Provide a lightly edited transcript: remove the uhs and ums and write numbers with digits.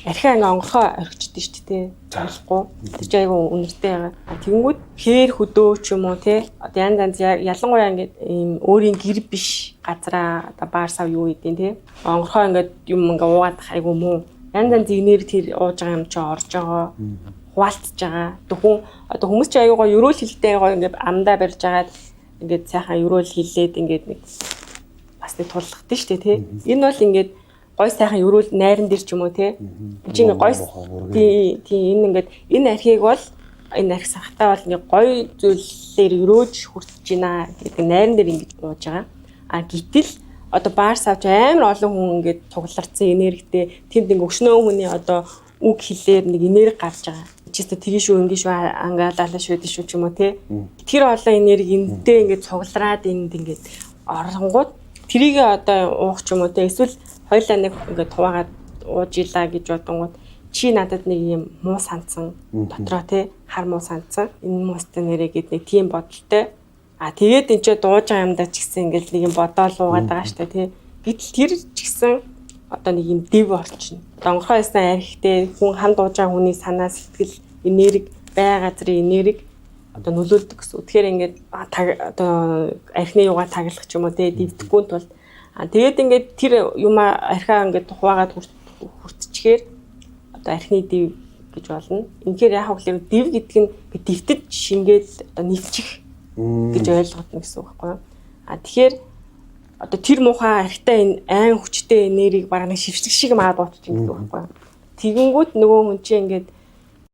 архиа ингээ онгорхоо орхичдээ шүү дээ. Залахгүй. Тэгж айгу үнэртэй байгаа. Тэгэнгүүт хээр хөдөө ч юм уу те. Одоо янз ялангуяа ингээд ийм өөрийн гэр биш газараа одоо баар сав юу гэдэг те. Онгорхоо ингээд юм ингээ уугаад айгу муу. Янз зигнэр тэр ууж байгаа юм чи орж байгаа. Хуваалцж байгаа. Одоо хүмүүс чи аюугаа ерөөл хилтэй байгаа ингээд амдаа барьж агаад ингээд сайхан ерөөл хилээд ингээд нэг бас нэг туллагд нь шүү дээ тий. Энэ бол ингээд гой сайхан ерөөл найран дээр ч юм уу тий. Чи ингээд гой тий энэ ингээд энэ архийг бол энэ арх сахтаа бол ингээд гой зүйлээр ерөөж хүртэж байна гэдэг найран дээр ингэж ууж байгаа. А гítэл одоо баар савж амар олон хүн ингээд цугларсан энергитэй тэнд ингээд өшнөө хүний одоо үг хэлээр нэг энерги гарч байгаа. Чисто тгий шүү ингэ шүү ангаалалаа шүү дээ шүү ч юм уу тий. Тэр олон энерги энэтэй ингээд цуглараад энд ингээд оронгууд тэрийг одоо уух ч юм уу тий эсвэл хоёлаа нэг ингээд хуваагаад ууж илаа гэж бодонгууд чи надад нэг юм муу сандсан дотроо тий хар муу сандсан энэ муустай нэрээ гэд нэг тийм бодолтой. А тэгээд энэ ч дууж байгаа юмдаа ч гэсэн ингээд нэг юм бодоол уугаад байгаа штэ тий. Гэтэл тэр ч гэсэн одоо нэг юм дэв орчин. Донгорхоо ясна архитэй хүн хам дууж байгаа хүний санаа сэтгэл энерги бай газрын энерги одоо нөлөөлдөг гэсэн. Тэгэхээр ингээд одоо архины юугаа таглах ч юм уу тий дэвдэхгүй тул тэгээд ингээд тэр юма архиа ингээд хуваагаад хүртчихээр одоо архины дэв гэж болно. Инхээр яах вэ гэхээр дэв гэдэг нь дэвтэж шингээд одоо нэвчих гэж ойлгоно гэсэн үг байхгүй юу? Тэгэхээр одоо тэр муухай архитай энэ айн хүчтэй энергийг бараг нэг шившдэг шиг маад уучж байгаа гэсэн үг байхгүй юу? Тэгэнгүүт нөгөө хүн чинь ингээд